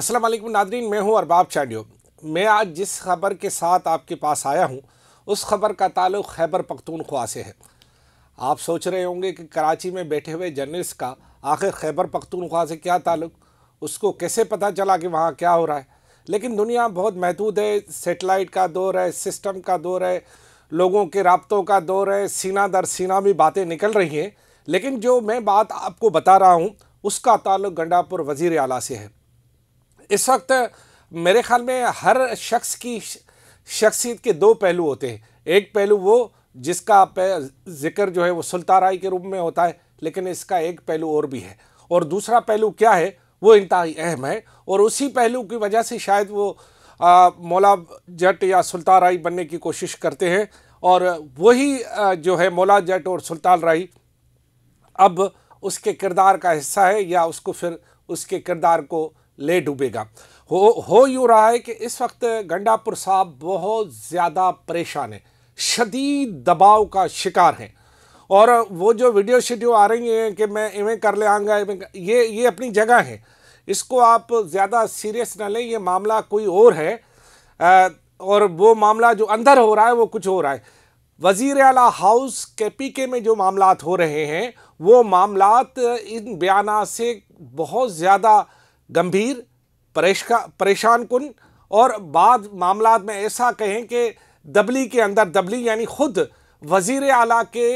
अस्सलाम वालेकुम नादरीन, मैं हूं अरबाब चाडियो। मैं आज जिस खबर के साथ आपके पास आया हूं उस खबर का ताल्लुक़ खैबर पख्तूनख्वा से है। आप सोच रहे होंगे कि कराची में बैठे हुए जर्नलिस्ट का आखिर खैबर पख्तूनख्वा से क्या ताल्लुक़, उसको कैसे पता चला कि वहाँ क्या हो रहा है। लेकिन दुनिया बहुत महदूद है, सेटेलाइट का दौर है, सिस्टम का दौर है, लोगों के राब्तों का दौर है, सीना दर सीना भी बातें निकल रही हैं। लेकिन जो मैं बात आपको बता रहा हूँ उसका ताल्लुक़ गंडापुर वज़ीर आला से है। इस वक्त मेरे ख्याल में हर शख्स की शख्सियत के दो पहलू होते हैं। एक पहलू वो जिसका जिक्र जो है वो सुल्ताराई के रूप में होता है, लेकिन इसका एक पहलू और भी है, और दूसरा पहलू क्या है वो इंतहाई अहम है, और उसी पहलू की वजह से शायद वो मौला जट या सुल्ताराई बनने की कोशिश करते हैं। और वही जो है मौला जट और सुल्तान राई अब उसके किरदार का हिस्सा है या उसको फिर उसके किरदार को ले डूबेगा। हो यूँ रहा है कि इस वक्त गंडापुर साहब बहुत ज़्यादा परेशान हैं, शदीद दबाव का शिकार हैं। और वो जो वीडियो शेडियो आ रही हैं कि मैं इवें कर ले आऊँगा, ये अपनी जगह है, इसको आप ज़्यादा सीरियस ना लें। ये मामला कोई और है और वो मामला जो अंदर हो रहा है वो कुछ हो रहा है। वज़ीर आला हाउस KPK में जो मामलात हो रहे हैं वो मामलात इन बयानात से बहुत ज़्यादा गंभीर, परेशान कुन, और बाद मामलात में ऐसा कहें कि दबली के अंदर दबली, यानी खुद वज़ीर आला के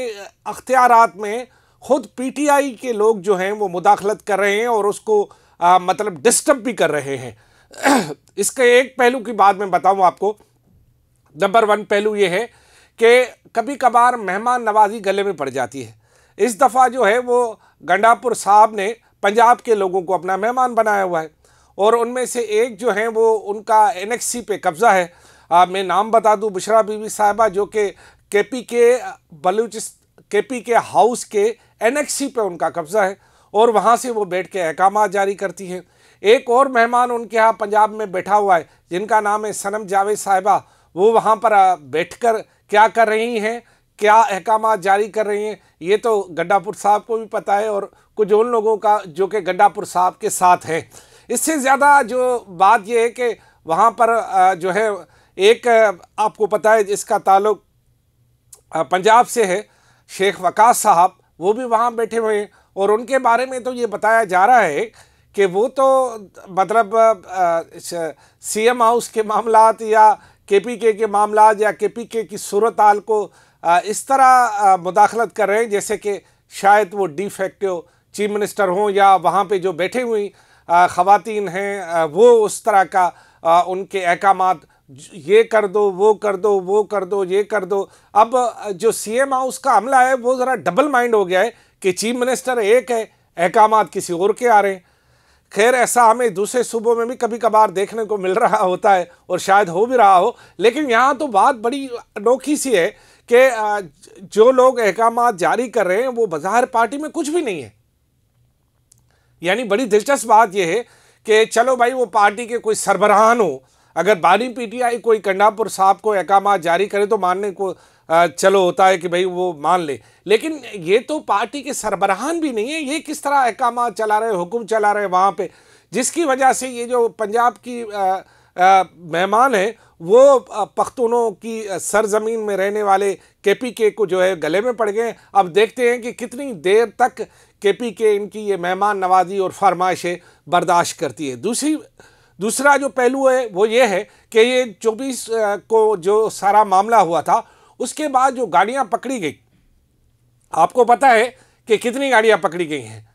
अख्तियारात में खुद PTI के लोग जो हैं वो मुदाखलत कर रहे हैं और उसको मतलब डिस्टर्ब भी कर रहे हैं। इसके एक पहलू की बात मैं बताऊं आपको। नंबर 1 पहलू ये है कि कभी कभार मेहमान नवाजी गले में पड़ जाती है। इस दफ़ा जो है वो गंडापुर साहब ने पंजाब के लोगों को अपना मेहमान बनाया हुआ है, और उनमें से एक जो है वो उनका NXC पे कब्ज़ा है। मैं नाम बता दूं, बुशरा बीवी साहिबा, जो कि KPK हाउस के NXC पे उनका कब्ज़ा है और वहाँ से वो बैठ के अहकामात जारी करती हैं। एक और मेहमान उनके यहाँ पंजाब में बैठा हुआ है जिनका नाम है सनम जावेद साहिबा। वो वहाँ पर बैठकर क्या कर रही हैं, क्या अहकामात जारी कर रही हैं, ये तो गंडापुर साहब को भी पता है और कुछ उन लोगों का जो कि गंडापुर साहब के साथ हैं। इससे ज़्यादा जो बात ये है कि वहाँ पर जो है एक आपको पता है जिसका ताल्लुक़ पंजाब से है, शेख वकास साहब, वो भी वहाँ बैठे हुए हैं, और उनके बारे में तो ये बताया जा रहा है कि वो तो मतलब CM हाउस के मामलात या KPK के मामलात या KPK की सूरत हाल को इस तरह मुदाखलत कर रहे हैं जैसे कि शायद वो डी फैक्टो चीफ मिनिस्टर हों, या वहाँ पे जो बैठे हुई ख़वातीन हैं वो उस तरह का उनके अहकामात, ये कर दो, वो कर दो, वो कर दो, ये कर दो। अब जो CM हाउस का अमला है वो ज़रा डबल माइंड हो गया है कि चीफ मिनिस्टर एक है, अहकामात किसी और के आ रहे हैं। खैर, ऐसा हमें दूसरे सूबों में भी कभी कभार देखने को मिल रहा होता है और शायद हो भी रहा हो, लेकिन यहाँ तो बात बड़ी अनोखी सी है कि जो लोग अहकामात जारी कर रहे हैं वो बाज़ाहिर पार्टी में कुछ भी नहीं है। यानी बड़ी दिलचस्प बात यह है कि चलो भाई वो पार्टी के कोई सरबराहान हो, अगर बानी PTI कोई गंडापुर साहब को अहकामात जारी करे तो मानने को चलो होता है कि भाई वो मान ले, लेकिन ये तो पार्टी के सरबराहान भी नहीं है। ये किस तरह अहकामात चला रहे, हुक्म चला रहे वहाँ पे, जिसकी वजह से ये जो पंजाब की मेहमान है वो पख्तूनों की सरजमीन में रहने वाले KPK को जो है गले में पड़ गए। अब देखते हैं कि कितनी देर तक KPK इनकी ये मेहमान नवाजी और फरमाइशें बर्दाश्त करती है। दूसरा जो पहलू है वो ये है कि ये 24 को जो सारा मामला हुआ था उसके बाद जो गाड़ियाँ पकड़ी गई, आपको पता है कि कितनी गाड़ियाँ पकड़ी गई हैं?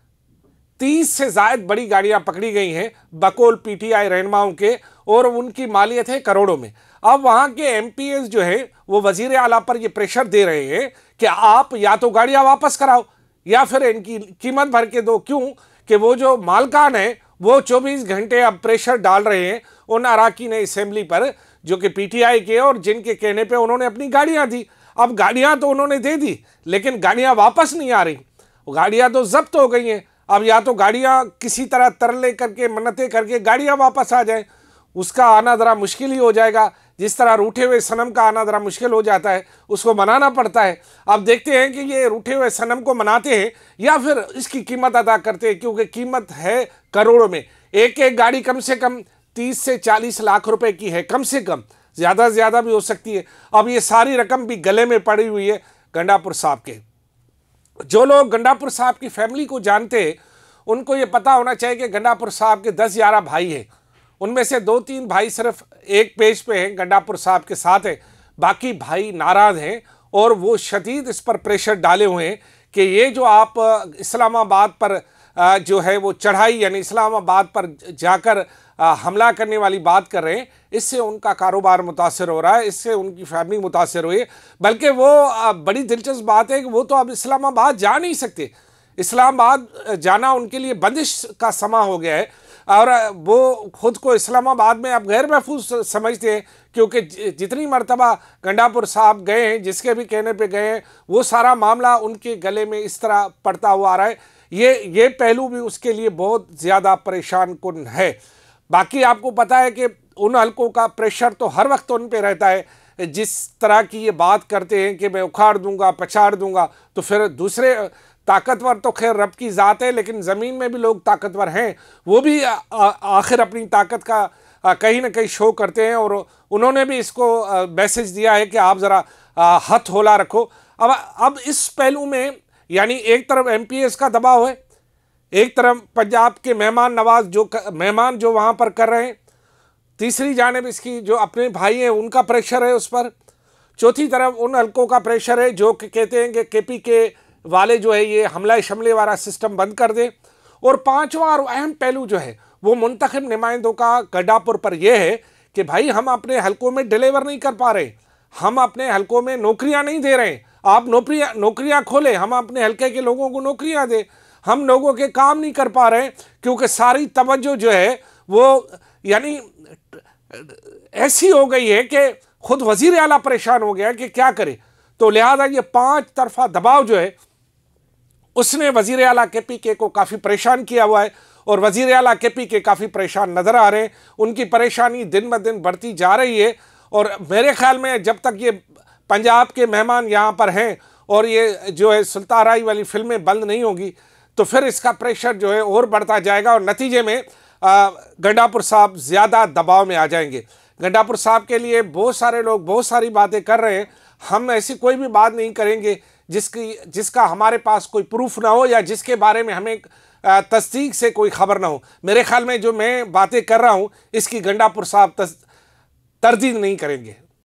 30 से ज़ायद बड़ी गाड़ियाँ पकड़ी गई हैं बकौल PTI रहनुमाओं के, और उनकी मालियत है करोड़ों में। अब वहाँ के MPs जो है वो वज़ीर आला पर ये प्रेशर दे रहे हैं कि आप या तो गाड़ियाँ वापस कराओ या फिर इनकी कीमत भर के दो। क्यों कि वो जो मालकान है वो 24 घंटे अब प्रेशर डाल रहे हैं उन अराकीन असेंबली पर जो कि PTI के, और जिनके कहने पे उन्होंने अपनी गाड़ियाँ दी। अब गाड़ियाँ तो उन्होंने दे दी लेकिन गाड़ियाँ वापस नहीं आ रही, गाड़ियाँ तो जब्त हो गई हैं। अब या तो गाड़ियाँ किसी तरह तरले करके मन्नतें करके गाड़ियाँ वापस आ जाएं, उसका आना ज़रा मुश्किल ही हो जाएगा। जिस तरह रूठे हुए सनम का आना ज़रा मुश्किल हो जाता है, उसको मनाना पड़ता है। अब देखते हैं कि ये रूठे हुए सनम को मनाते हैं या फिर इसकी कीमत अदा करते हैं, क्योंकि कीमत है करोड़ों में। एक एक गाड़ी कम से कम 30 से 40 लाख रुपए की है, कम से कम, ज़्यादा से ज़्यादा भी हो सकती है। अब ये सारी रकम भी गले में पड़ी हुई है गंडापुर साहब के। जो लोग गंडापुर साहब की फैमिली को जानते हैं उनको ये पता होना चाहिए कि गंडापुर साहब के 10-11 भाई हैं, उनमें से 2-3 भाई सिर्फ एक पेज पे हैं, गंडापुर साहब के साथ है, बाकी भाई नाराज़ हैं और वो शदीद इस पर प्रेशर डाले हुए हैं कि ये जो आप इस्लामाबाद पर जो है वो चढ़ाई यानी इस्लामाबाद पर जाकर हमला करने वाली बात कर रहे हैं, इससे उनका कारोबार मुतासर हो रहा है, इससे उनकी फैमिली मुतासर हुई है। बल्कि वो बड़ी दिलचस्प बात है कि वो तो अब इस्लामाबाद जा नहीं सकते, इस्लामाबाद जाना उनके लिए बंदिश का समा हो गया है और वो खुद को इस्लामाबाद में अब गैर महफूज समझते हैं, क्योंकि जितनी मरतबा गंडापुर साहब गए हैं, जिसके भी कहने पे गए हैं, वो सारा मामला उनके गले में इस तरह पड़ता हुआ आ रहा है। ये पहलू भी उसके लिए बहुत ज़्यादा परेशान कुन है। बाकी आपको पता है कि उन हलकों का प्रेशर तो हर वक्त उन पे रहता है, जिस तरह की ये बात करते हैं कि मैं उखाड़ दूंगा, पछाड़ दूंगा, तो फिर दूसरे ताकतवर तो खैर रब की ज़ात है, लेकिन ज़मीन में भी लोग ताकतवर हैं, वो भी आखिर अपनी ताकत का कहीं ना कहीं शो करते हैं और उन्होंने भी इसको मैसेज दिया है कि आप ज़रा हथ होला रखो। अब इस पहलू में यानी एक तरफ MPS का दबाव है, एक तरफ पंजाब के मेहमान जो वहाँ पर कर रहे हैं, तीसरी जानिब इसकी जो अपने भाई हैं उनका प्रेशर है उस पर, चौथी तरफ उन हलकों का प्रेशर है जो कहते हैं कि KPK वाले जो है ये हमला शमले वाला सिस्टम बंद कर दे, और पांचवा और अहम पहलू जो है वो मुंतखब नुमाइंदों का गंडापुर पर यह है कि भाई हम अपने हलकों में डिलीवर नहीं कर पा रहे, हम अपने हलकों में नौकरियां नहीं दे रहे, आप नौकरियां खोलें, हम अपने हलके के लोगों को नौकरियां दें, हम लोगों के काम नहीं कर पा रहे क्योंकि सारी तवज्जो जो है वो यानी ऐसी हो गई है कि खुद वजीर आला परेशान हो गया कि क्या करे। तो लिहाजा ये 5 तरफा दबाव जो है उसने वजीर आला KPK को काफ़ी परेशान किया हुआ है और वजीर आला KPK काफ़ी परेशान नज़र आ रहे हैं, उनकी परेशानी दिन ब दिन बढ़ती जा रही है। और मेरे ख्याल में जब तक ये पंजाब के मेहमान यहाँ पर हैं और ये जो है सुल्तान राय वाली फिल्में बंद नहीं होगी तो फिर इसका प्रेशर जो है और बढ़ता जाएगा और नतीजे में गंडापुर साहब ज़्यादा दबाव में आ जाएंगे। गंडापुर साहब के लिए बहुत सारे लोग बहुत सारी बातें कर रहे हैं, हम ऐसी कोई भी बात नहीं करेंगे जिसका हमारे पास कोई प्रूफ ना हो या जिसके बारे में हमें तस्दीक से कोई खबर ना हो। मेरे ख्याल में जो मैं बातें कर रहा हूँ इसकी गंडापुर साहब तरदीद नहीं करेंगे।